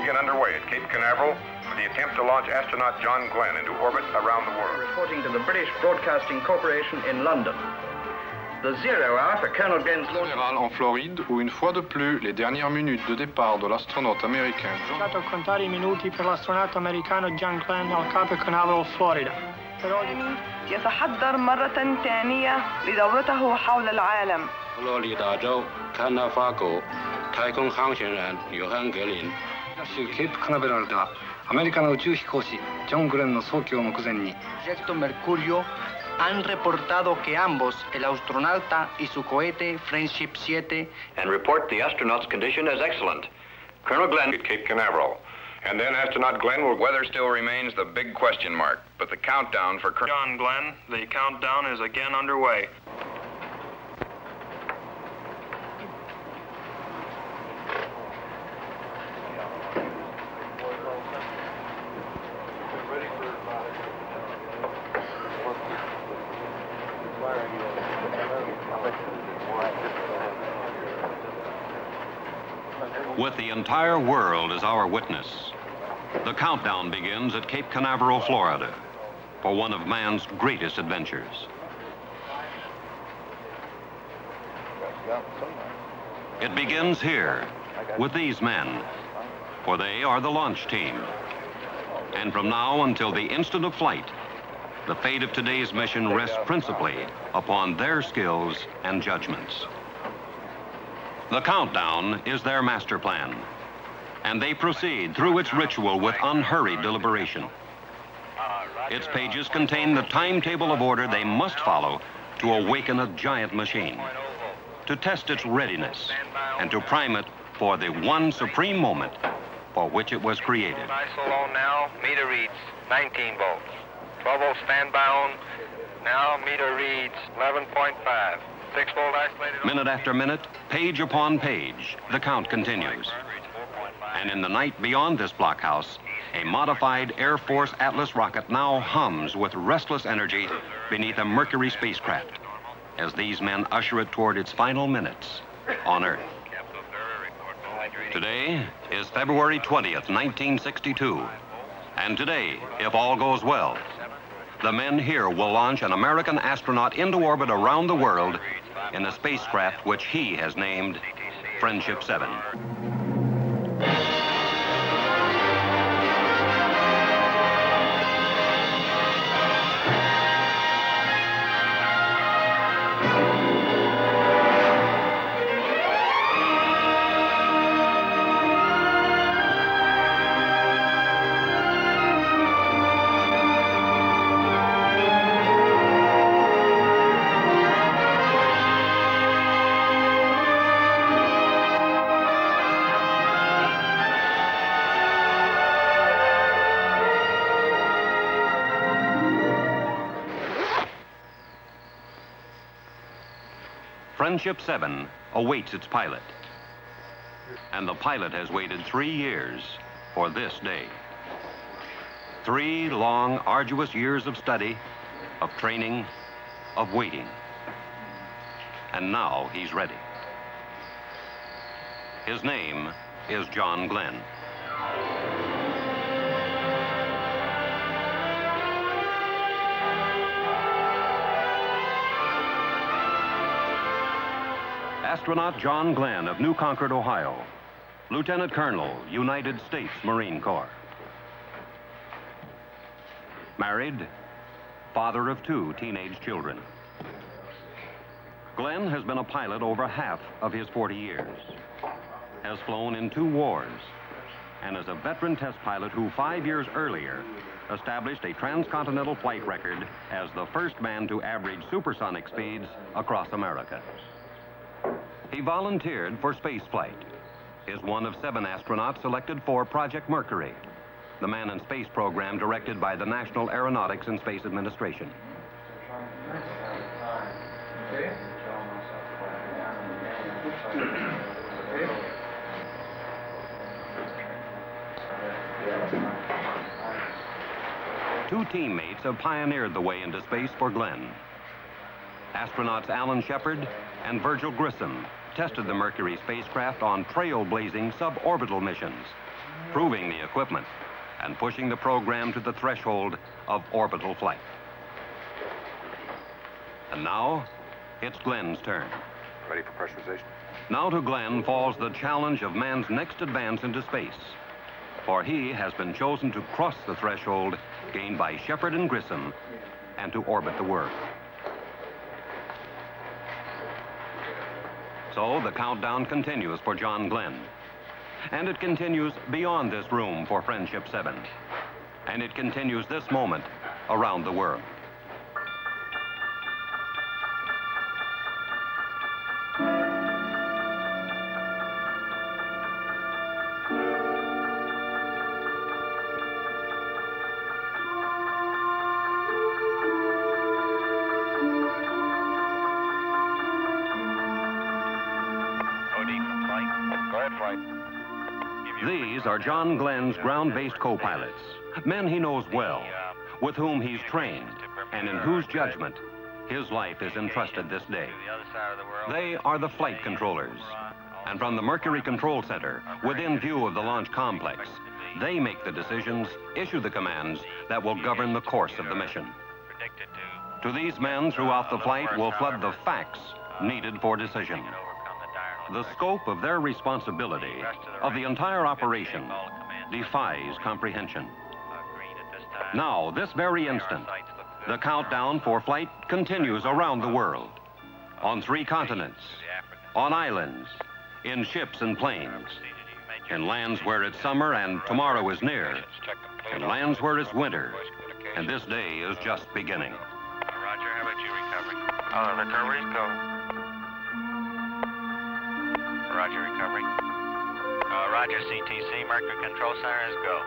get underway at Cape Canaveral for the attempt to launch astronaut John Glenn into orbit around the world. Reporting to the British Broadcasting Corporation in London. The 0 hour for Colonel Glenn's launch. En Floride, où une fois de plus, les dernières minutes de départ de l'astronaute américain John... a contare I minuti per l'astronauta americano John Glenn al Cape Canaveral, Florida. يتحضر مرة ثانية لدورته حول العالم. 佛罗里达州坎纳法谷太空航行员约翰格林。州ケープカナベラルではアメリカの宇宙飛行士ジョン・グレンの早期を目前に。Proyecto Mercurio han reportado que ambos, el astronauta y su cohete Friendship 7, and report the astronaut's condition as excellent. Colonel Glenn at Cape Canaveral. And then astronaut Glenn will... Weather still remains the big question mark, but the countdown for... John Glenn, the countdown is again underway. With the entire world as our witness, the countdown begins at Cape Canaveral, Florida, for one of man's greatest adventures. It begins here with these men, for they are the launch team. And from now until the instant of flight, the fate of today's mission rests principally upon their skills and judgments. The countdown is their master plan, and they proceed through its ritual with unhurried deliberation. Its pages contain the timetable of order they must follow to awaken a giant machine, to test its readiness, and to prime it for the one supreme moment for which it was created. ISO on now, meter reads 19 volts. 12 volt standby on, now meter reads 11.5. 6-volt isolated. Minute after minute, page upon page, the count continues. And in the night beyond this blockhouse, a modified Air Force Atlas rocket now hums with restless energy beneath a Mercury spacecraft as these men usher it toward its final minutes on Earth. Today is February 20th, 1962. And today, if all goes well, the men here will launch an American astronaut into orbit around the world in a spacecraft which he has named Friendship 7. Friendship 7 awaits its pilot. And the pilot has waited 3 years for this day. 3 long, arduous years of study, of training, of waiting. And now he's ready. His name is John Glenn. Astronaut John Glenn of New Concord, Ohio, Lieutenant Colonel, United States Marine Corps. Married, father of 2 teenage children. Glenn has been a pilot over half of his 40 years, has flown in 2 wars, and is a veteran test pilot who 5 years earlier established a transcontinental flight record as the first man to average supersonic speeds across America. He volunteered for space flight, is one of 7 astronauts selected for Project Mercury, the man in space program directed by the National Aeronautics and Space Administration. Two teammates have pioneered the way into space for Glenn. Astronauts Alan Shepard and Virgil Grissom tested the Mercury spacecraft on trailblazing suborbital missions, proving the equipment, and pushing the program to the threshold of orbital flight. And now, it's Glenn's turn. Ready for pressurization. Now to Glenn falls the challenge of man's next advance into space, for he has been chosen to cross the threshold gained by Shepard and Grissom and to orbit the world. So the countdown continues for John Glenn. And it continues beyond this room for Friendship 7. And it continues this moment around the world. These are John Glenn's ground-based co-pilots, men he knows well, with whom he's trained, and in whose judgment his life is entrusted this day. They are the flight controllers, and from the Mercury Control Center, within view of the launch complex, they make the decisions, issue the commands that will govern the course of the mission. To these men throughout the flight will flood the facts needed for decision. The scope of their responsibility, of the entire operation, defies comprehension. Now, this very instant, the countdown for flight continues around the world, on 3 continents, on islands, in ships and planes, in lands where it's summer and tomorrow is near, in lands where it's winter, and this day is just beginning. Roger, how about you, recovery? Recovery's go. Roger, recovery. Roger, CTC, Mercury Control Center is go.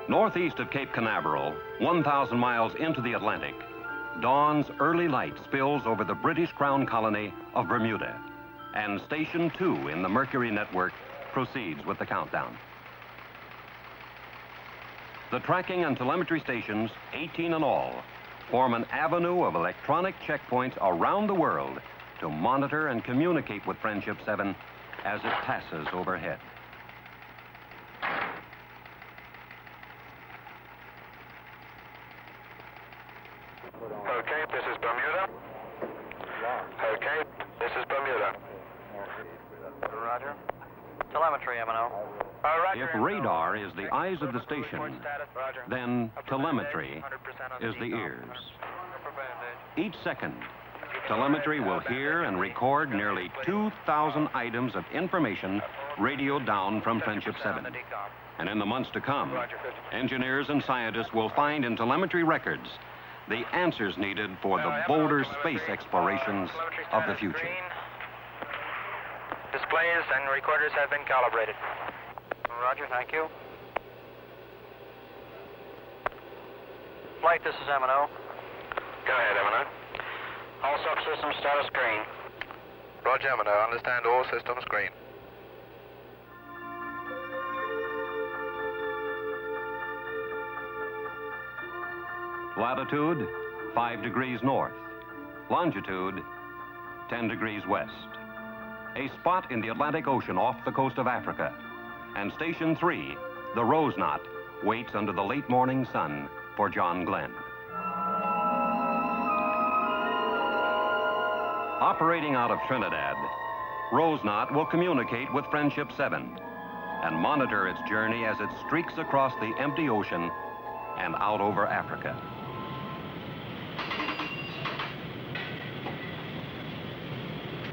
Northeast of Cape Canaveral, 1,000 miles into the Atlantic, dawn's early light spills over the British Crown colony of Bermuda, and Station 2 in the Mercury network proceeds with the countdown. The tracking and telemetry stations, 18 in all, form an avenue of electronic checkpoints around the world to monitor and communicate with Friendship 7 as it passes overhead. Okay, this is Bermuda. Okay, this is Bermuda. Roger. Telemetry, M&O. If radar is the eyes of the station, then telemetry is the ears. Each second, telemetry will hear and record nearly 2,000 items of information radioed down from Friendship 7. And in the months to come, engineers and scientists will find in telemetry records the answers needed for the bolder space explorations of the future. Displays and recorders have been calibrated. Roger, thank you. Flight, this is M&O. Go ahead, M&O. All subsystems status green. Roger, M&O. Understand all systems green. Latitude, 5 degrees north. Longitude, 10 degrees west. A spot in the Atlantic Ocean off the coast of Africa. And Station 3, the Rose Knot, waits under the late morning sun for John Glenn. Operating out of Trinidad, Rose Knot will communicate with Friendship 7 and monitor its journey as it streaks across the empty ocean and out over Africa.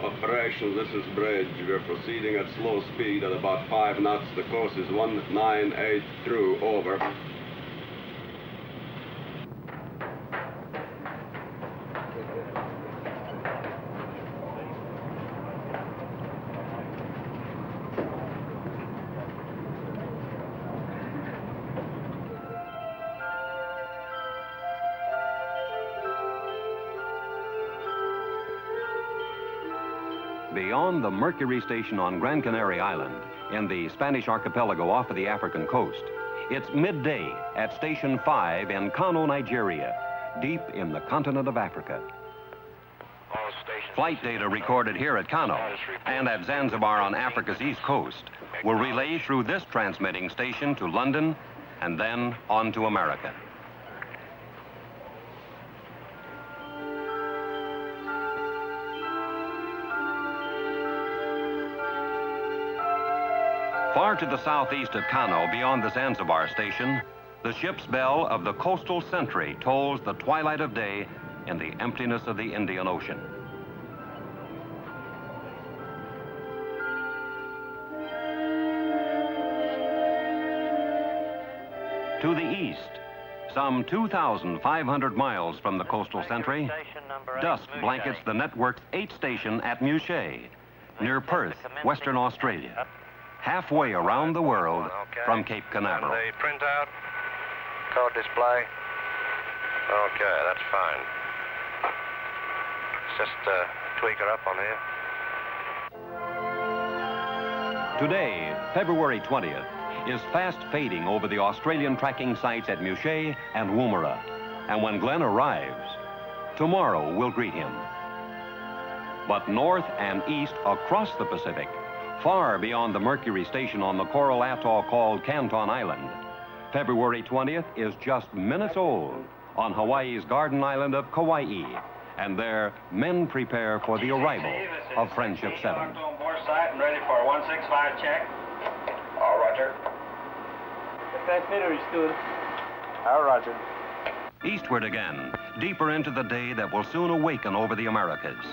Operation, this is Bridge. We're proceeding at slow speed at about 5 knots. The course is 198 through, over. Beyond the Mercury station on Gran Canaria Island, in the Spanish archipelago off of the African coast, it's midday at Station 5 in Kano, Nigeria, deep in the continent of Africa. All stations. Flight data recorded here at Kano and at Zanzibar on Africa's east coast will relay through this transmitting station to London and then on to America. Far to the southeast of Kano, beyond the Zanzibar station, the ship's bell of the coastal sentry tolls the twilight of day in the emptiness of the Indian Ocean. To the east, some 2,500 miles from the coastal sentry, dusk blankets the network's 8th station at Mushay, near Perth, Western Australia, halfway around the world from Cape Canaveral. And the printout, code display. Okay, that's fine. Let's just tweak her up on here. Today, February 20th, is fast fading over the Australian tracking sites at Mushay and Woomera. And when Glenn arrives, tomorrow will greet him. But north and east across the Pacific, far beyond the Mercury station on the coral atoll called Canton Island, February 20th is just minutes old on Hawaii's garden island of Kauai. And there, men prepare for the arrival of Friendship 7. On board site and ready for a 165 check. All roger. Transmitter is good. All roger. Eastward again, deeper into the day that will soon awaken over the Americas.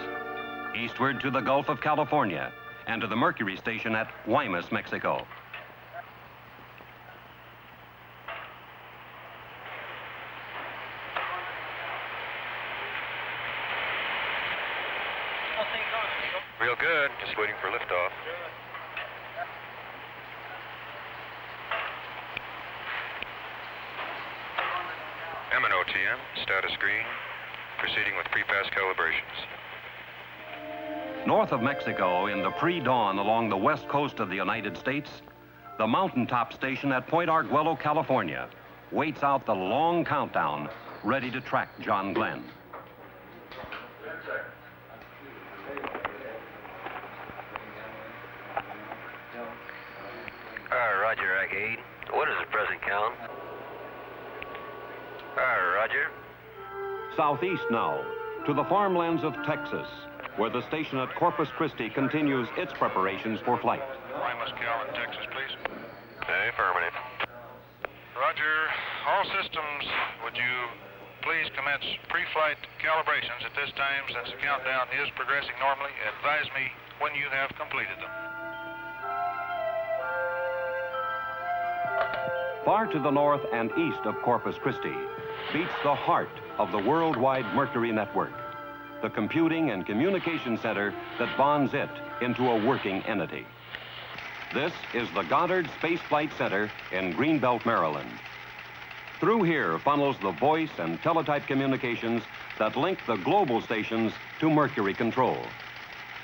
Eastward to the Gulf of California and to the Mercury station at Guaymas, Mexico. Real good. Just waiting for liftoff. MNOTM, status green. Proceeding with pre-pass calibrations. North of Mexico, in the pre-dawn along the west coast of the United States, the mountaintop station at Point Arguello, California, waits out the long countdown, ready to track John Glenn. Roger, Ike 8. What is the present count? Roger. Southeast now, to the farmlands of Texas, where the station at Corpus Christi continues its preparations for flight. Guaymas, Cal, in Texas, please. Affirmative. Roger. All systems, would you please commence pre-flight calibrations at this time, since the countdown is progressing normally. Advise me when you have completed them. Far to the north and east of Corpus Christi beats the heart of the worldwide Mercury network, the computing and communication center that bonds it into a working entity. This is the Goddard Space Flight Center in Greenbelt, Maryland. Through here funnels the voice and teletype communications that link the global stations to Mercury control.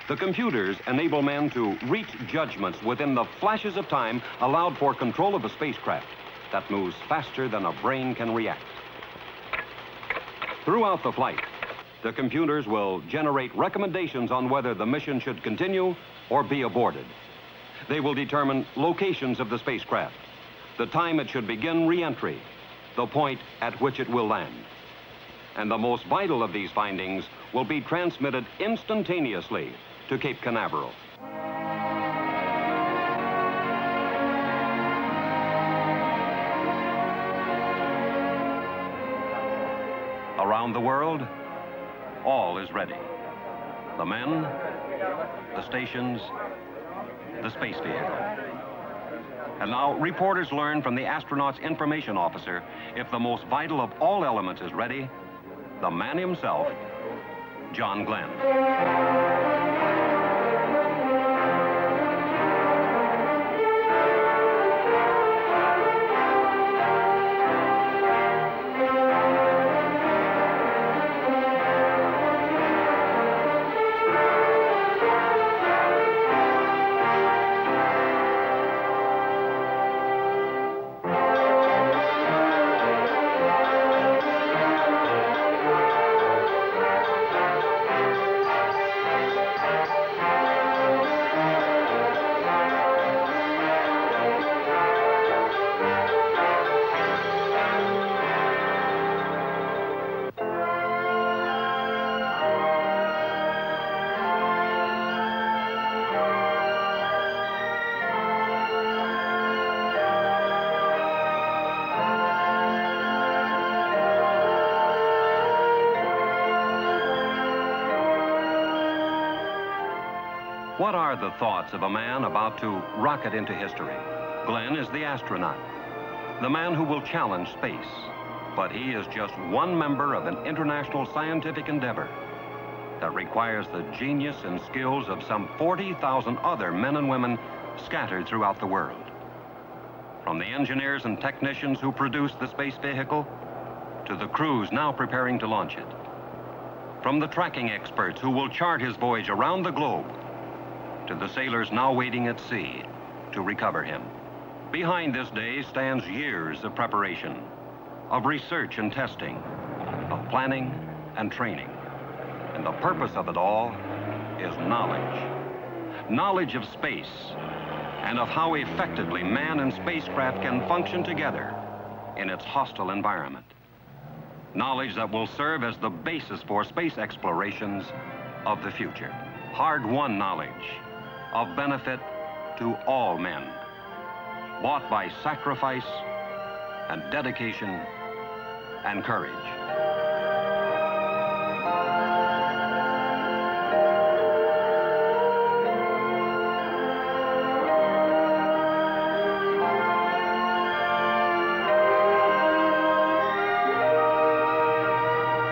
The computers enable men to reach judgments within the flashes of time allowed for control of a spacecraft that moves faster than a brain can react. Throughout the flight, the computers will generate recommendations on whether the mission should continue or be aborted. They will determine locations of the spacecraft, the time it should begin re-entry, the point at which it will land. And the most vital of these findings will be transmitted instantaneously to Cape Canaveral. Around the world, all is ready. The men, the stations, the space vehicle. And now reporters learn from the astronaut's information officer if the most vital of all elements is ready, the man himself, John Glenn. What are the thoughts of a man about to rocket into history? Glenn is the astronaut, the man who will challenge space. But he is just one member of an international scientific endeavor that requires the genius and skills of some 40,000 other men and women scattered throughout the world. From the engineers and technicians who produce the space vehicle to the crews now preparing to launch it. From the tracking experts who will chart his voyage around the globe to the sailors now waiting at sea to recover him. Behind this day stands years of preparation, of research and testing, of planning and training. And the purpose of it all is knowledge. Knowledge of space and of how effectively man and spacecraft can function together in its hostile environment. Knowledge that will serve as the basis for space explorations of the future. Hard-won knowledge of benefit to all men, bought by sacrifice and dedication and courage.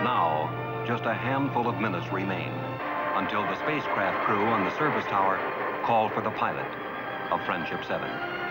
Now, just a handful of minutes remain until the spacecraft crew on the service tower call for the pilot of Friendship 7.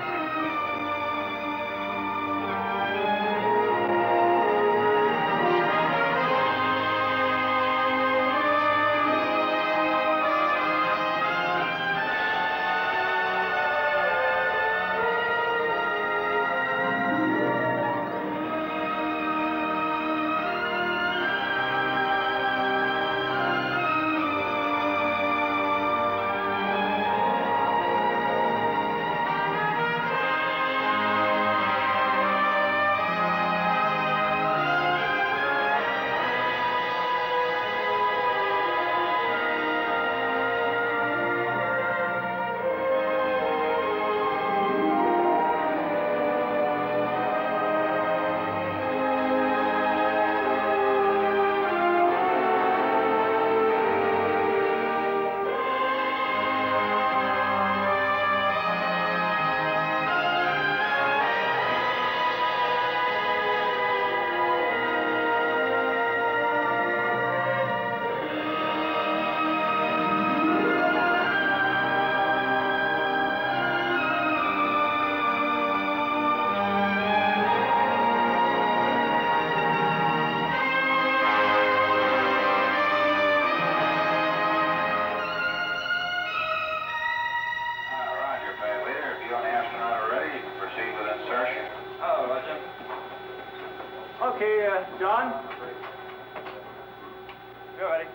Okay, John? You're ready.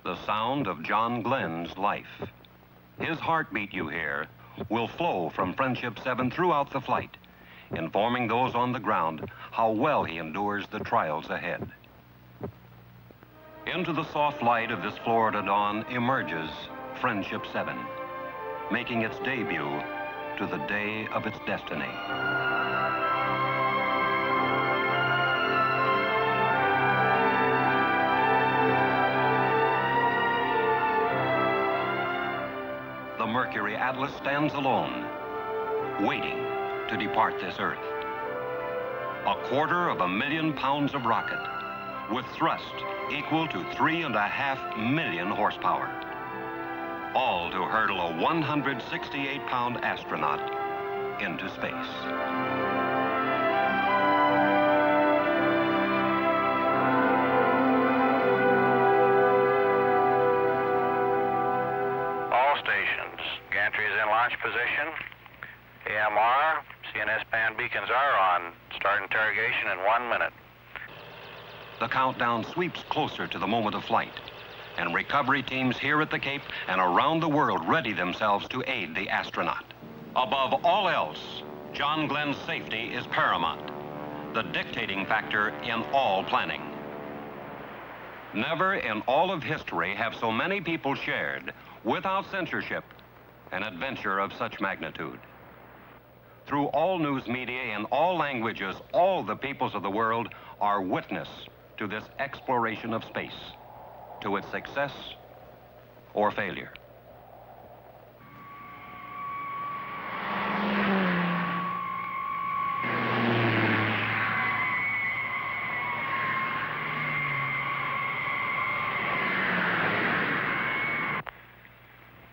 the sound of John Glenn's life. His heartbeat, you hear, will flow from Friendship 7 throughout the flight, informing those on the ground how well he endures the trials ahead. Into the soft light of this Florida dawn emerges Friendship 7, making its debut to the day of its destiny. The Mercury Atlas stands alone, waiting to depart this Earth. 250,000 pounds of rocket with thrust equal to 3.5 million horsepower, all to hurdle a 168-pound astronaut into space. All stations. Gantry is in launch position. AMR, CNS band beacons are on. Start interrogation in 1 minute. The countdown sweeps closer to the moment of flight, and recovery teams here at the Cape and around the world ready themselves to aid the astronaut. Above all else, John Glenn's safety is paramount, the dictating factor in all planning. Never in all of history have so many people shared, without censorship, an adventure of such magnitude. Through all news media in all languages, all the peoples of the world are witness to this exploration of space, to its success or failure.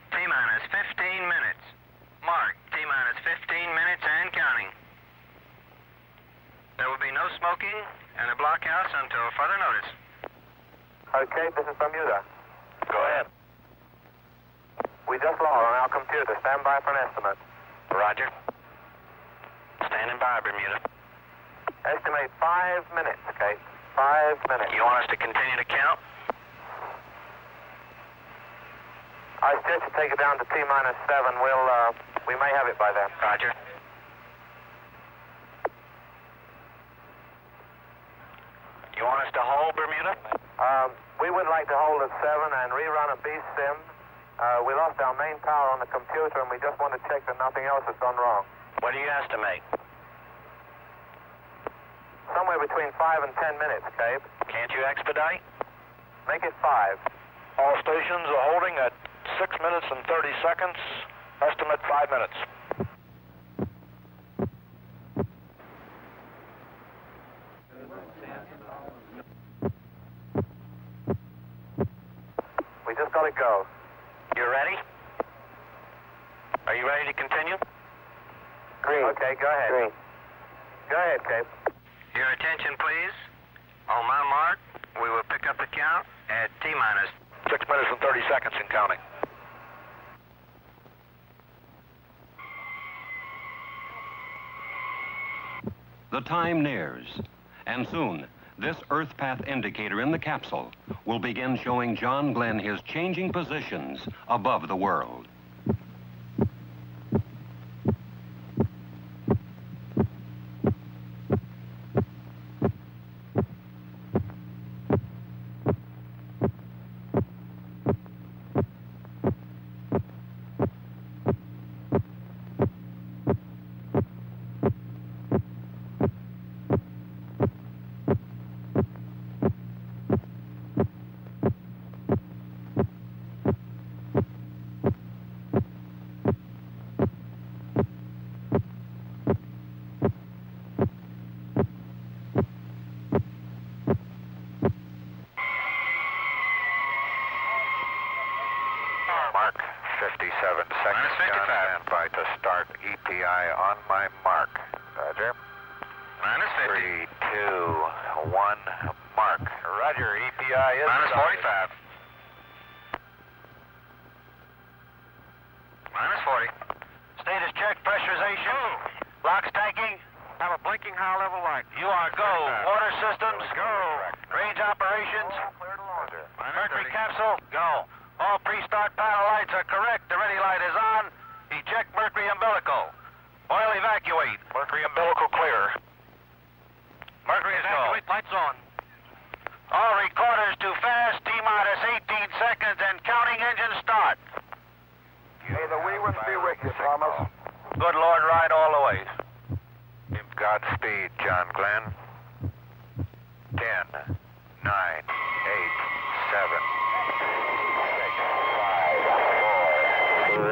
T-minus 15 minutes. Mark, T-minus 15 minutes and counting. There will be no smoking in the blockhouse until further notice. Okay, this is Bermuda. Go ahead. We just logged on our computer. Stand by for an estimate. Roger. Standing by, Bermuda. Estimate 5 minutes, Kate. 5 minutes. You want us to continue to count? I suggest you take it down to T-minus 7. We may have it by then. Roger. You want us to hold, Bermuda? We would like to hold at 7 and rerun a beast sim. We lost our main power on the computer and we just want to check that nothing else has gone wrong. What do you estimate? Somewhere between 5 and 10 minutes, Cape. Can't you expedite? Make it 5. All stations are holding at 6 minutes and 30 seconds. Estimate 5 minutes. We just got to go. You ready? Are you ready to continue? Green. Okay, go ahead. Green. Go ahead, Cape. Your attention, please. On my mark, we will pick up the count at T-minus 6 minutes and 30 seconds and counting. The time nears, and soon, this Earth path indicator in the capsule will begin showing John Glenn his changing positions above the world. Mark 57 seconds. Stand by to start EPI on my mark. Roger. Minus 50. 3, 2, 1, mark. Roger, EPI is minus 45. Minus 40. Status check, pressurization. Locks tanking. Have a blinking high level light. You are go. Water systems. Go. Range operations. Mercury capsule, go. All pre-start panel lights are correct. The ready light is on. Eject Mercury umbilical. Oil evacuate. Mercury umbilical clear. Mercury evacuate, lights on. All recorders too fast. T-minus 18 seconds and counting engine start. May the wee ones be with you, Thomas. Good Lord, ride all the way. Godspeed, John Glenn. 10, 9, 8, 7, 6, 5, 4, 3.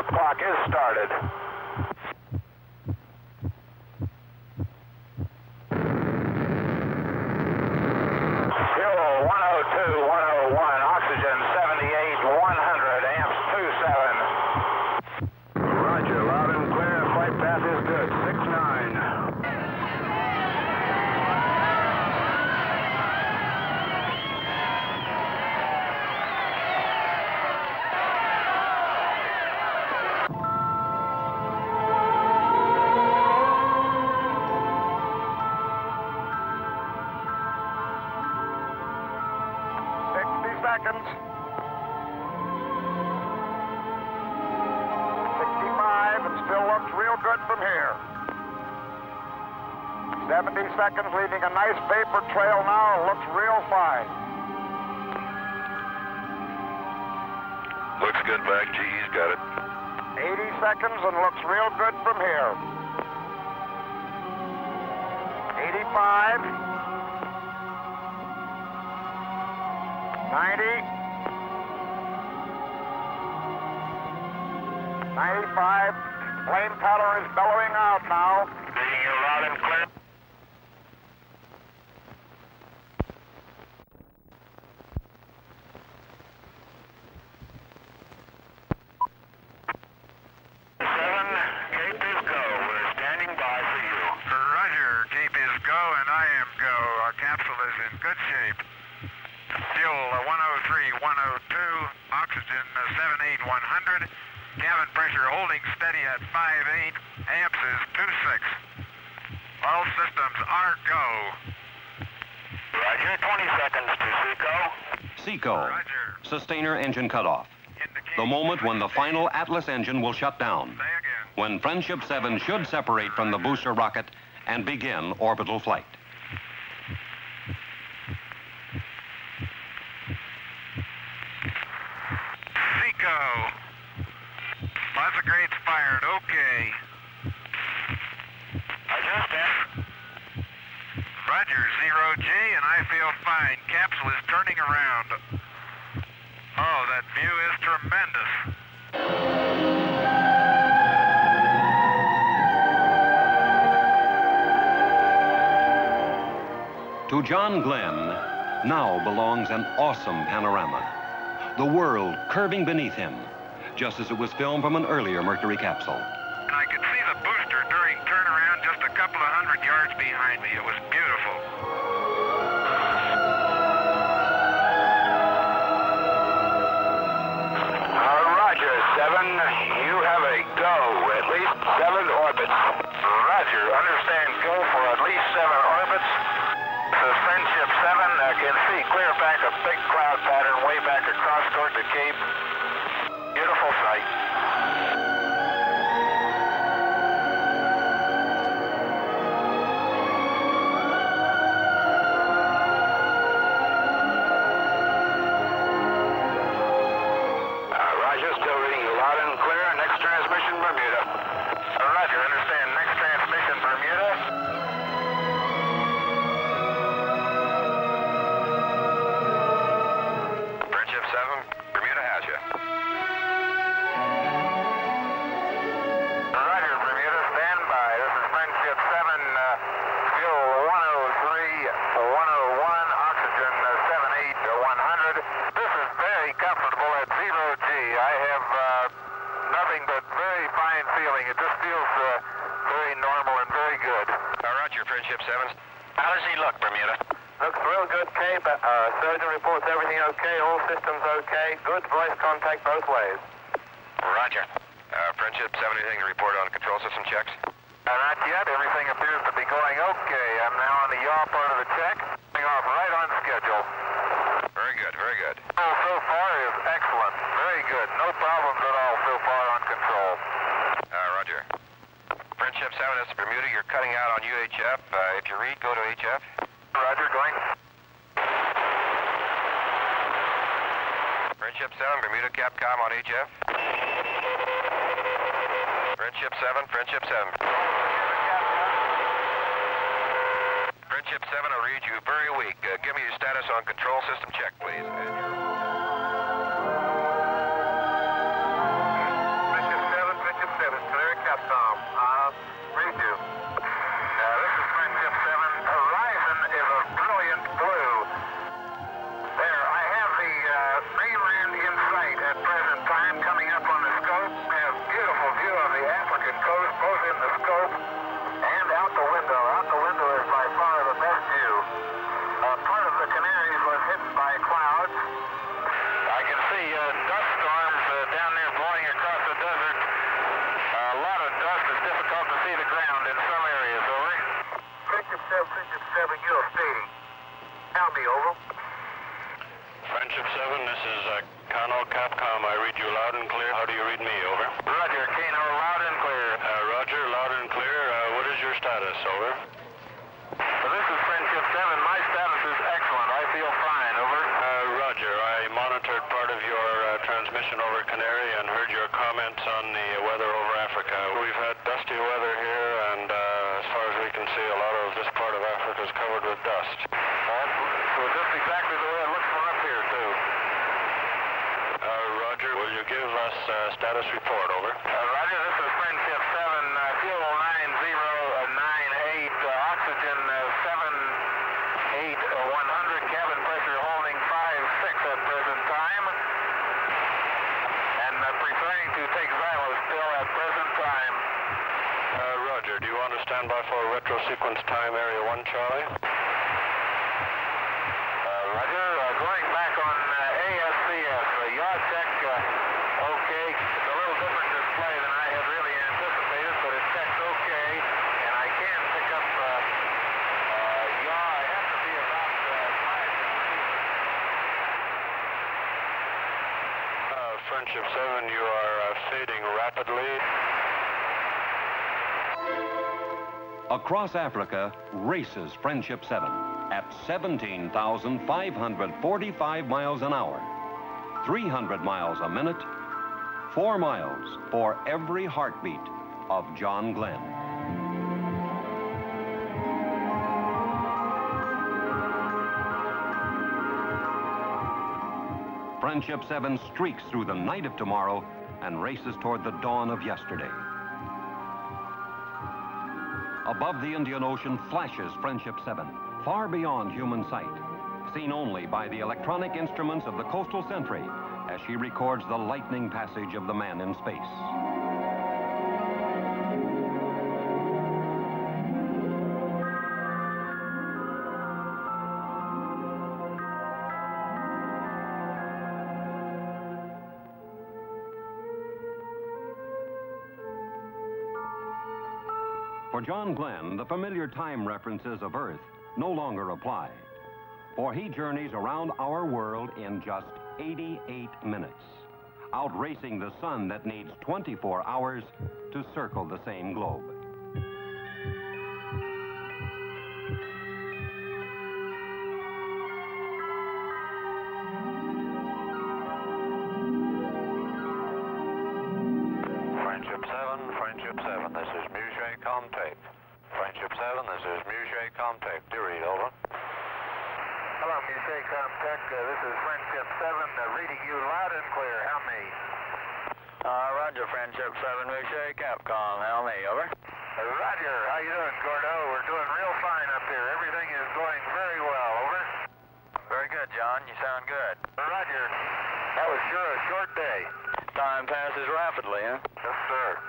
Clock is started. Fuel 102, 101, oxygen 78, 100, amps 27. Roger, loud and clear, flight path is good, 69. Seconds. 65 and still looks real good from here. 70 seconds, leaving a nice vapor trail now. Looks real fine. Looks good back, G. He's got it. 80 seconds and looks real good from here. 85. 90, 95, flame color is bellowing out now. Reading you loud and clear. Cape is go. We're standing by for you. Roger, Cape is go and I am go. Our capsule is in good shape. Fuel 103, 102, oxygen 78, 100, cabin pressure holding steady at 58, amps is 26. All systems are go. Roger, 20 seconds to Seco. Seco. Roger. Sustainer engine cutoff. The moment when the final Atlas engine will shut down. When Friendship 7 should separate from the booster rocket and begin orbital flight. Lots of grades fired, okay. Adjust. Roger, 0G, and I feel fine. Capsule is turning around. Oh, that view is tremendous. To John Glenn, now belongs an awesome panorama. The world curving beneath him, just as it was filmed from an earlier Mercury capsule. And I could see the booster during turnaround just a couple of 100 yards behind me. It was beautiful. Roger, 7. You have a go. At least 7 orbits. Roger, understand go for at least 7 orbits. This is Friendship 7. Can see clear back a big cloud pattern way back across toward the Cape. Beautiful sight. Roger, still reading you loud and clear. Next transmission, Bermuda. Roger, understand. Next transmission, Bermuda. Friendship 7, Bermuda has you. 7. How does he look, Bermuda? Looks real good, Cape. Surgeon reports everything okay, all systems okay. Good voice contact both ways. Roger. Friendship 7, anything to report on control system checks? Not yet. Everything appears to be going okay. I'm now on the yaw part of the check. Coming off right on schedule. Very good, very good. So far is excellent. Very good. No problems at all so far on control. Roger. Friendship 7, this is Bermuda. You're cutting out on UHF. If you read, go to HF. Roger, going. Friendship 7, Bermuda Capcom on HF. Friendship 7, Friendship 7. Friendship 7 will read you very weak. Give me your status on control system check, please. Friendship 7, clear Capcom. Read you. This is Friendship 7. Horizon is a brilliant blue. There, I have the mainland in sight at present time coming up on the scope. I have a beautiful view of the African coast, both in the scope and out the window. Out the window is by far the best view. Part of the Canaries was hit by clouds. I can see dust storms down there blowing across the desert. A lot of dust. It's difficult to see the ground in some areas. Over. Friendship 7, you are fading. Tell me, over. Friendship 7, this is Kano Capcom. I read you loud and clear. How do you read me? Over. Roger, Kano, loud and clear. Roger, loud and clear. What is your status? Over. This is Friendship 7. My status is excellent. I feel fine. Over. Roger, I monitored part of your transmission over Canary and heard your comments on the weather over Africa. We've had dusty weather here, and as far as we can see, a lot of this part of Africa is covered with dust. So just exactly the way it looks from up here, too. Roger, will you give us status report? Over. Roger, this is Friendship 7. Fuel 9098, oxygen 78, 100, cabin pressure holding 5.6 at present time. And preparing to take Xylos still at present time. Roger, do you want to stand by for retro sequence time, Area 1, Charlie? Roger, going back on ASCS. Yaw check, okay. It's a little different display than I had really anticipated, but it checks okay. And I can pick up yaw. I have to be about 5 degrees. Friendship 7, you are fading rapidly. Across Africa, races Friendship 7 at 17,545 miles an hour, 300 miles a minute, 4 miles for every heartbeat of John Glenn. Friendship 7 streaks through the night of tomorrow and races toward the dawn of yesterday. Above the Indian Ocean flashes Friendship 7, far beyond human sight, seen only by the electronic instruments of the Coastal Sentry as she records the lightning passage of the man in space. For John Glenn, the familiar time references of Earth no longer apply, for he journeys around our world in just 88 minutes, outracing the sun that needs 24 hours to circle the same globe. Friendship 7, this is Musée Contact. Friendship 7, this is Musée Contact. Do read, over. Hello, Musée Contact. This is Friendship 7, reading you loud and clear. How me? Roger, Friendship 7, Musée Capcom. How me, over. Roger, how you doing, Gordo? We're doing real fine up here. Everything is going very well, over. Very good, John. You sound good. Roger. That was sure a short day. Time passes rapidly, huh? Yes, sir.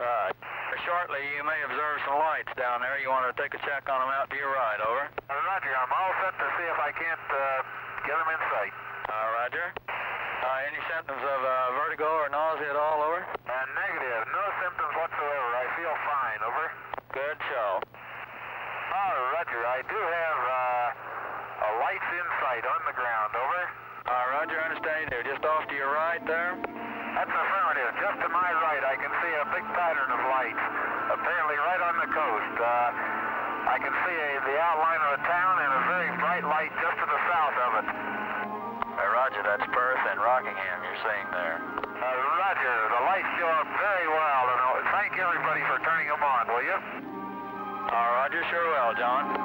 Right. Shortly, you may observe some lights down there. You want to take a check on them out to your right, over. Roger, I'm all set to see if I can't get them in sight. Roger. Any symptoms of vertigo or nausea at all, over? Negative. No symptoms whatsoever. I feel fine, over. Good show. Roger. I do have a lights in sight on the ground, over. Roger, understand you. Just off to your right there? That's affirmative. Just to my right, I can see a big pattern of lights, apparently right on the coast. I can see the outline of a town and a very bright light just to the south of it. Roger, that's Perth and Rockingham you're seeing there. Roger, the lights show up very well, and thank everybody for turning them on, will you? Roger, sure will, John.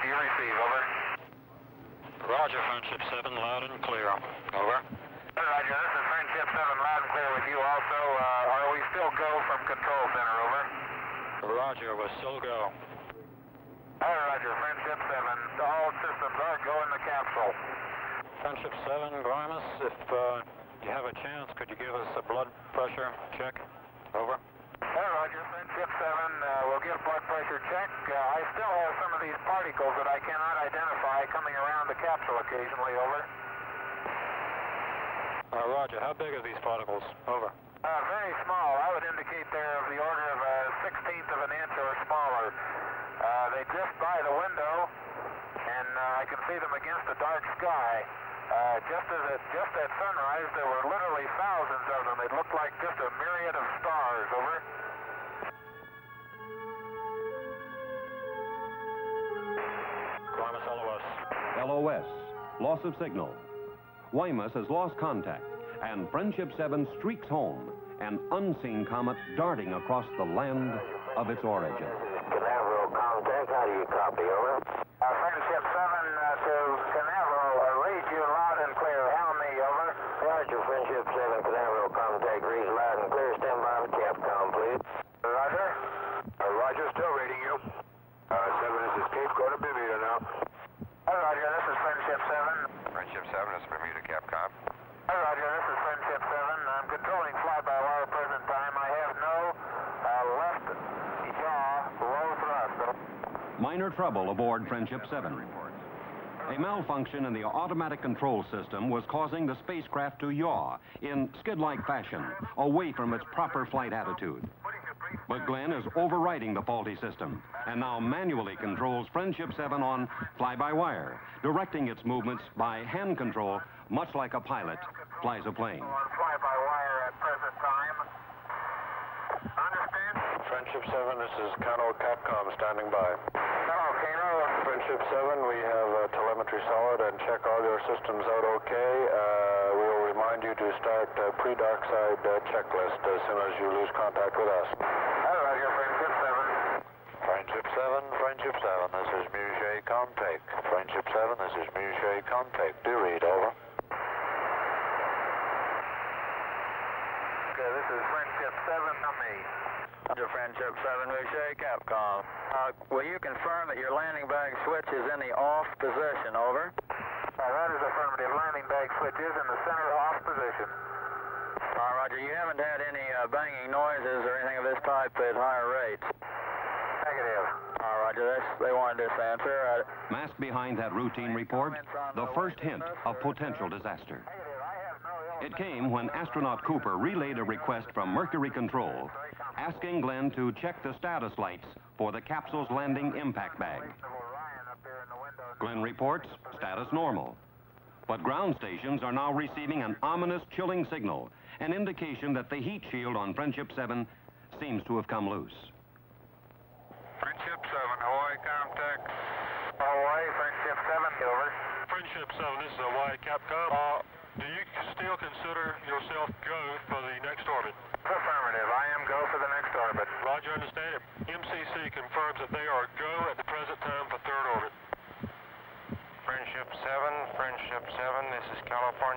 Do you receive, over? Roger, Friendship 7, loud and clear. Over. Roger, this is Friendship 7, loud and clear with you also. Are we still go from control center, over? Roger, we're still go. Roger, Friendship 7, all systems are go in the capsule. Friendship 7, Grimus, if you have a chance, could you give us a blood pressure check? Over. Roger, Friendship 7, we'll give blood pressure check. I still have some of these particles that I cannot identify coming around the capsule occasionally, over. Roger, how big are these particles? Over. Very small. I would indicate they're of the order of a 1/16 of an inch or smaller. They drift by the window, and I can see them against the dark sky. Just at sunrise, there were literally thousands of them. It looked like just a myriad of stars, over. Grimus, LOS. LOS, loss of signal. Weymouth has lost contact, and Friendship 7 streaks home, an unseen comet darting across the land of its origin. Canaveral contact, how do you copy, over? Friendship 7 to Canaveral, read you loud and clear. Helm me, over. Roger, Friendship 7, Canaveral contact, read loud and clear. Stand by with Capcom, please. Roger. Roger, still reading you. 7, this is Cape, go to Bermuda now. Roger, this is Friendship 7. Friendship 7 is Bermuda, Capcom. Roger, this is Friendship 7. I'm controlling fly-by-wire present time. I have no left yaw low thrust. Minor trouble aboard Friendship 7. A malfunction in the automatic control system was causing the spacecraft to yaw in skid-like fashion, away from its proper flight attitude. But Glenn is overriding the faulty system and now manually controls Friendship 7 on fly-by-wire, directing its movements by hand control, much like a pilot flies a plane. On fly-by-wire at present time. Understand? Friendship 7, this is Kano Capcom standing by. Hello, Kano. Friendship 7, we have telemetry solid and check all your systems out okay. We will remind you to start pre-dark side checklist as soon as you lose contact with us. Roger, Friendship 7. Friendship 7, Friendship 7, this is Musée Contact. Friendship 7, this is Musée Contact. Do read, over. Okay, this is Friendship 7 to me. Roger, Friendship 7, Musée Capcom. Will you confirm that your landing bag switch is in the off position, over? That is affirmative. Landing bag switch is in the center off position. Roger, you haven't had any banging noises or anything of this type at higher rates? Negative. Roger, they wanted this answer. Masked behind that routine report, the first hint of potential disaster. It came when astronaut Cooper relayed a request from Mercury Control, asking Glenn to check the status lights for the capsule's landing impact bag. Glenn reports status normal. But ground stations are now receiving an ominous chilling signal, an indication that the heat shield on Friendship 7 seems to have come loose. Friendship 7, Hawaii contact. Hawaii, Friendship 7, over. Friendship 7, this is Hawaii Capcom. Do you still consider yourself go for the next orbit? Affirmative. I am go for the next orbit. Roger, understand it. MCC confirms that they are go at the present time for third orbit.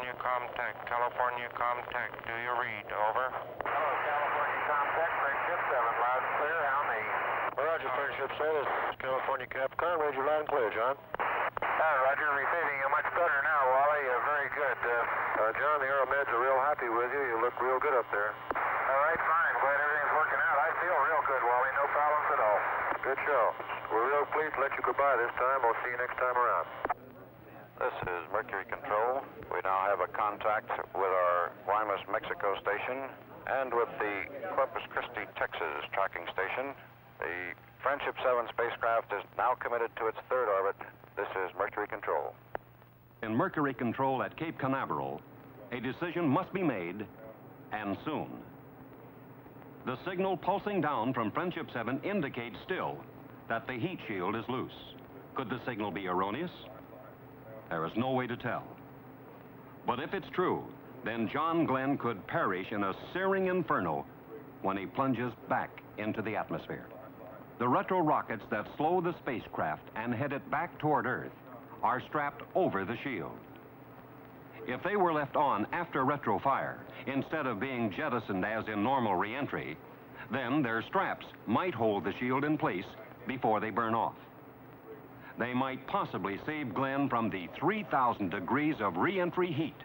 California contact. California contact. Do you read? Over. Hello, California contact. Friendship 7, loud and clear. How me? Roger, Friendship 7. This is California Capcom. Read you loud and clear, John. Roger, receiving you much better now, Wally. Very good. John, the Aeromeds are real happy with you. You look real good up there. All right, fine. Glad everything's working out. I feel real good, Wally. No problems at all. Good show. We're real pleased to let you goodbye this time. We'll see you next time around. This is Mercury Control. We now have a contact with our Guaymas, Mexico station and with the Corpus Christi, Texas tracking station. The Friendship 7 spacecraft is now committed to its third orbit. This is Mercury Control. In Mercury Control at Cape Canaveral, a decision must be made, and soon. The signal pulsing down from Friendship 7 indicates still that the heat shield is loose. Could the signal be erroneous? There is no way to tell. But if it's true, then John Glenn could perish in a searing inferno when he plunges back into the atmosphere. The retro rockets that slow the spacecraft and head it back toward Earth are strapped over the shield. If they were left on after retro fire, instead of being jettisoned as in normal re-entry, then their straps might hold the shield in place before they burn off. They might possibly save Glenn from the 3,000 degrees of re-entry heat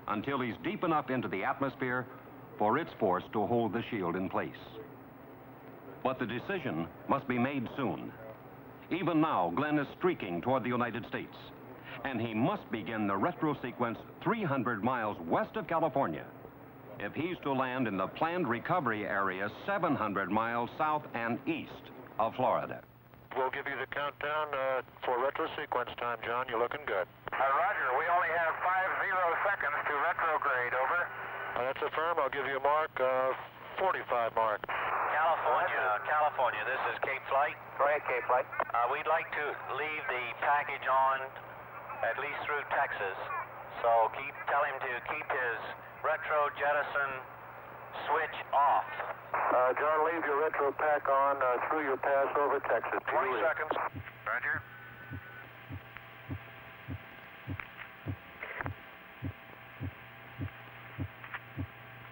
until he's deep enough into the atmosphere for its force to hold the shield in place. But the decision must be made soon. Even now, Glenn is streaking toward the United States, and he must begin the retro sequence 300 miles west of California if he's to land in the planned recovery area 700 miles south and east of Florida. We'll give you the countdown for retro sequence time, John. You're looking good. Roger, we only have 50 seconds to retrograde. Over. That's affirm. I'll give you a mark, 45 mark. California, this is Cape Flight. Go ahead, Cape Flight. We'd like to leave the package on at least through Texas. So tell him to keep his retro jettison switch off. John, leave your retro pack on through your pass over Texas. 20 seconds. Roger.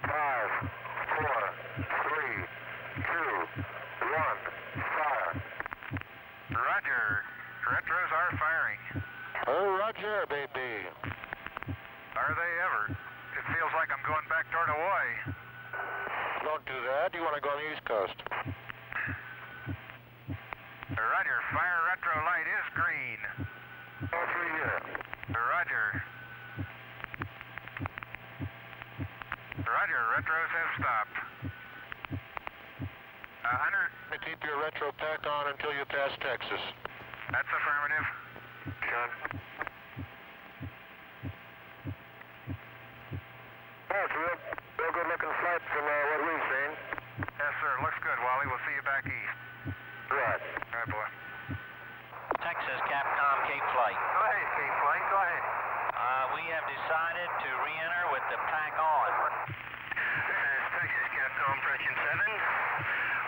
Five, four, three, two, one, fire. Roger. Retros are firing. Oh, Roger, baby. Are they ever? It feels like I'm going back toward Hawaii. Don't do that. You want to go on the East Coast. Roger, fire retro light is green. All through here. Roger. Roger, retros have stopped. Keep your retro pack on until you pass Texas. That's affirmative. John. That's real good looking flight from what we've seen. Yes, sir. Looks good, Wally. We'll see you back east. Right. All right, boy. Texas Capcom Cape Flight. Go ahead, Cape Flight. Go ahead. We have decided to re-enter with the pack on. This is Texas Capcom Friendship 7.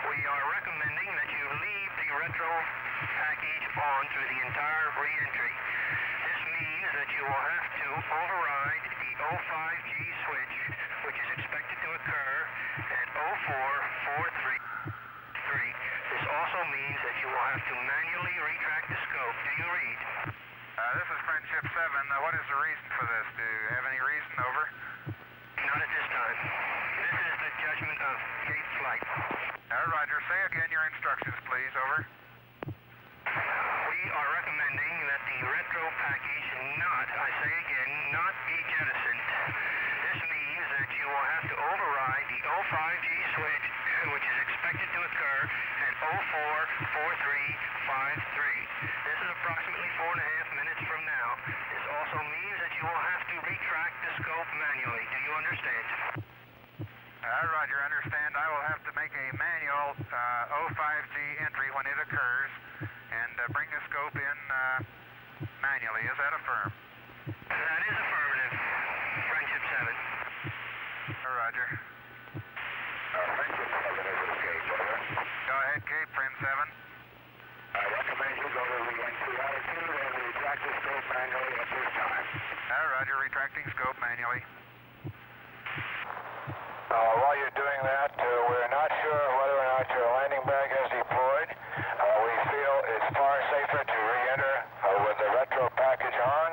We are recommending that you leave the retro package on through the entire re-entry. This means that you will have to override the 05G switch, which is expected to occur at 0443. This also means that you will have to manually retract the scope. Do you read? This is Friendship 7. What is the reason for this? Do you have any reason? Over. Not at this time. This is the judgment of Cape Flight. Roger. Say again your instructions, please. Over. We are recommending that the retro package I say again, not be jettisoned. This means that you will have to override the 05G switch, which is expected to occur at 044353. This is approximately 4.5 minutes from now. This also means that you will have to retract the scope manually. Do you understand? Roger, understand. I will have to make a manual 05G entry when it occurs and bring the scope in manually. Is that affirmed? That is affirmative. Friendship 7. Roger. Friendship 7 is escape, over. Go ahead, Cape, Friend 7. I recommend you go to re-entry attitude and retract the scope manually at this time. Roger, retracting scope manually. manually. While you're doing that, we're not sure whether or not your landing bag has deployed. We feel it's far safer to re-enter with the retro package on.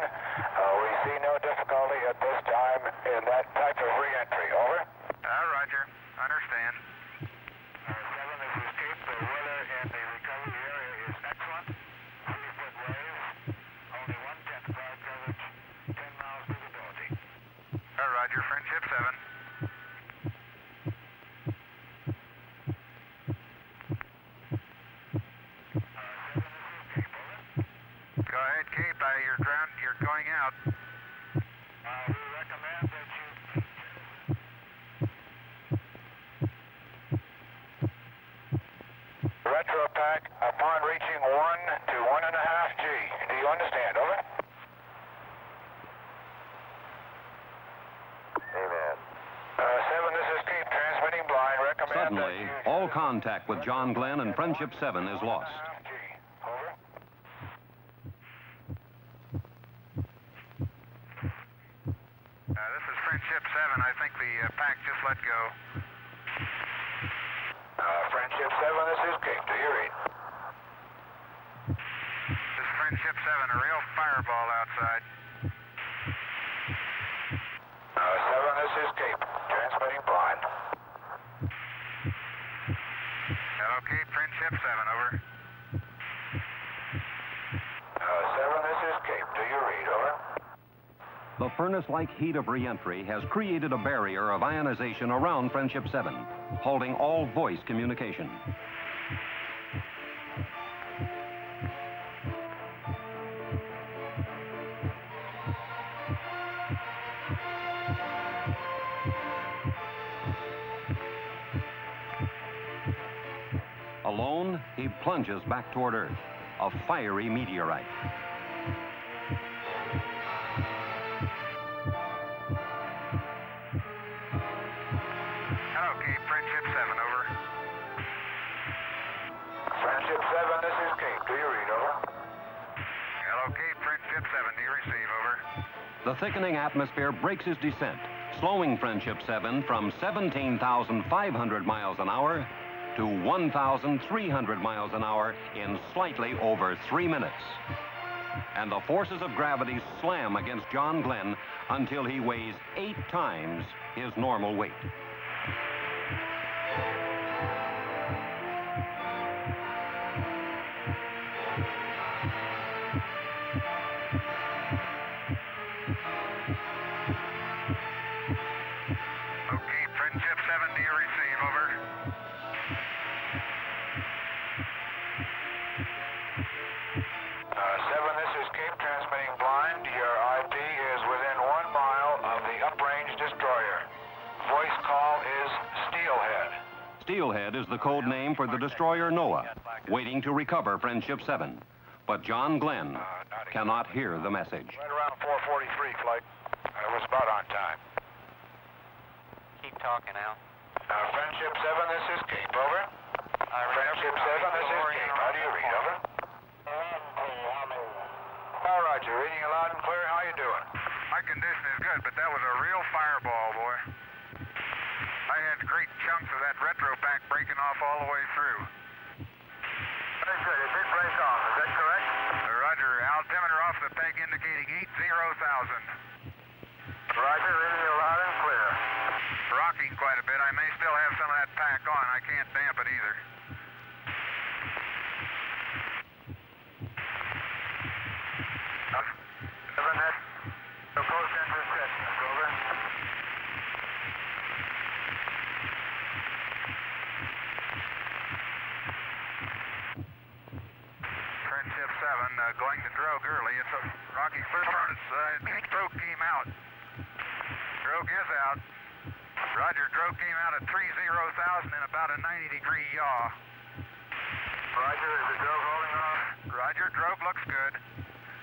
We see no difficulty at this time in that type of re-entry. Over. Roger. Understand. 7, this is Cape. The weather in the recovery area is excellent. 3-foot waves, only 1/10 cloud coverage, 10 miles visibility. Roger. Friendship 7. Go ahead, Cape. You're going out. We recommend that you... Retro pack upon reaching 1 to 1.5 G. Do you understand? Over. Amen. 7, this is Cape, transmitting blind. Recommend Suddenly, that you... all contact with John Glenn and Friendship 7 is lost. This is Friendship 7. I think the pack just let go. Friendship 7, this is Cape. Do you read? This is Friendship 7. A real fireball outside. 7, this is Cape, transmitting blind. Hello, Cape. Friendship 7. Over. 7, this is Cape. Do you read? Over. The furnace-like heat of re-entry has created a barrier of ionization around Friendship 7, halting all voice communication. Alone, he plunges back toward Earth, a fiery meteorite. Hello, Cape. Friendship 7. Over. Friendship 7, this is Cape. Do you read? Over. Hello, Cape. Friendship 7. Do you receive? Over. The thickening atmosphere breaks his descent, slowing Friendship 7 from 17,500 miles an hour to 1,300 miles an hour in slightly over 3 minutes. And the forces of gravity slam against John Glenn until he weighs 8 times his normal weight. Okay, Friendship 7, do you receive? Over. This is Cape, transmitting blind. Your IP is within 1 mile of the uprange destroyer. Voice call is Steelhead. Steelhead is the code name for the destroyer Noah, waiting to recover Friendship 7. But John Glenn cannot hear the message. Right around 4:43, flight. It was about on time. Keep talking now. Friendship 7, this is Cape. Over. Friendship 7, this is Cape. How do you read? Over. Roger. Reading you loud and clear. How you doing? My condition is good, but that was a real fireball, boy. I had great chunks of that retro pack breaking off all the way through. Very good. It did break off. Is that correct? Roger. Altimeter off the peg indicating 80,000. Roger. Reading you loud and clear. Rocking quite a bit. I may still have some of that pack on. I can't damp it either. Proposed intersection. Over. Friendship 7, going to drogue early. It's a rocky first on its side. Stroke came out. Drogue is out. Roger, drogue came out at 30,000 in about a 90-degree yaw. Roger, is the drogue holding off? Roger, drogue looks good.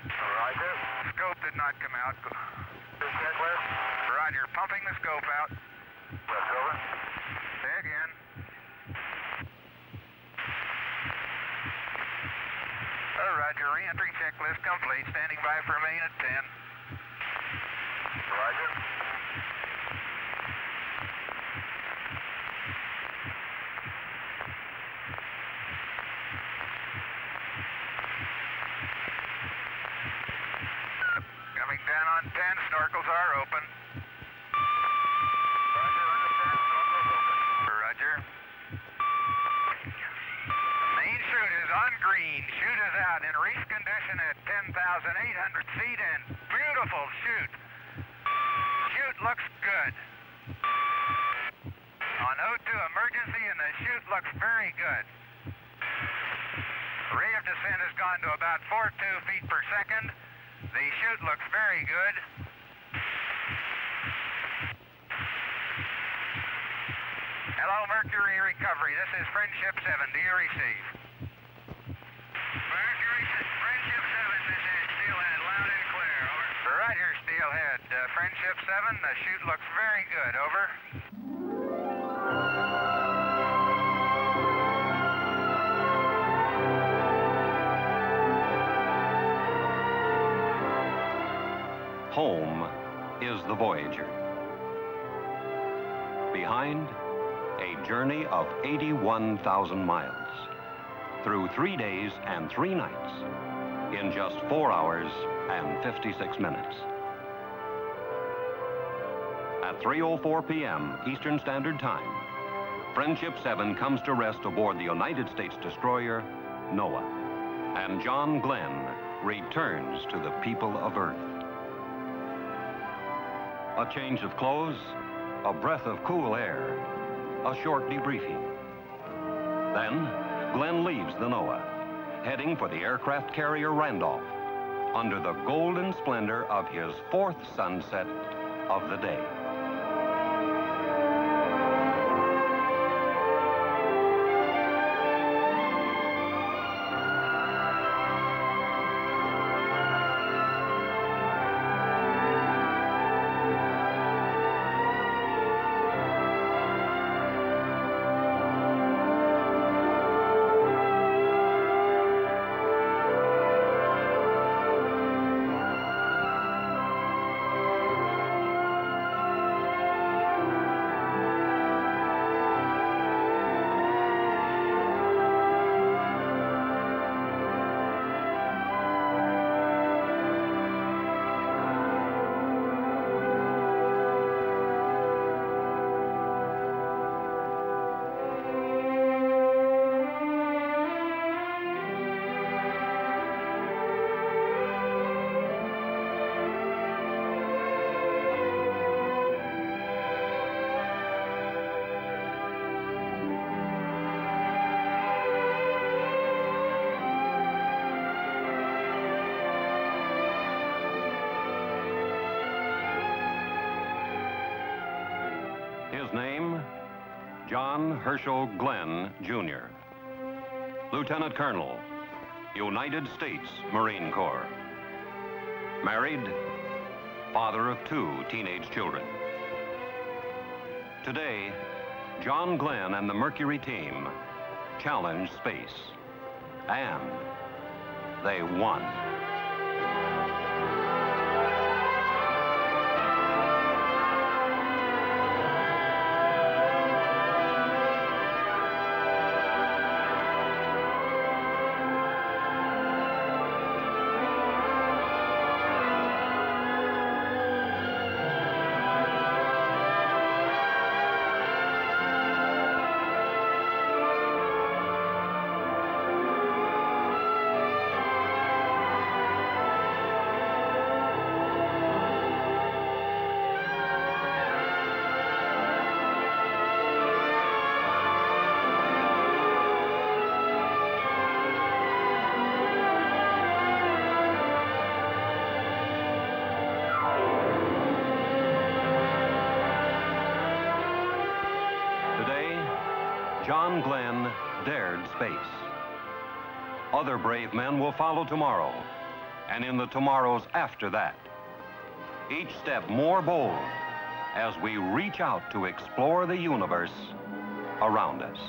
Roger. Scope did not come out. Checklist. Roger, pumping the scope out. Yes, over. Say again. Roger, re-entry checklist complete. Standing by for main at 10. Roger. looks good. On O2 emergency, and the chute looks very good. Rate of descent has gone to about 42 feet per second. The chute looks very good. Hello, Mercury Recovery. This is Friendship 7. Do you receive? Friendship 7, this is Steelhead. Loud and clear. Over. Right here, Steelhead. Friendship 7, the chute looks very good. Over. Home is the Voyager. Behind, a journey of 81,000 miles through 3 days and 3 nights in just 4 hours and 56 minutes. At 3:04 p.m. Eastern Standard Time, Friendship 7 comes to rest aboard the United States destroyer Noah, and John Glenn returns to the people of Earth. A change of clothes, a breath of cool air, a short debriefing. Then, Glenn leaves the Noah, heading for the aircraft carrier Randolph, under the golden splendor of his 4th sunset of the day. Name, John Herschel Glenn, Jr. Lieutenant Colonel, United States Marine Corps. Married, father of 2 teenage children. Today, John Glenn and the Mercury team challenged space, and they won. John Glenn dared space. Other brave men will follow tomorrow, and in the tomorrows after that. Each step more bold as we reach out to explore the universe around us.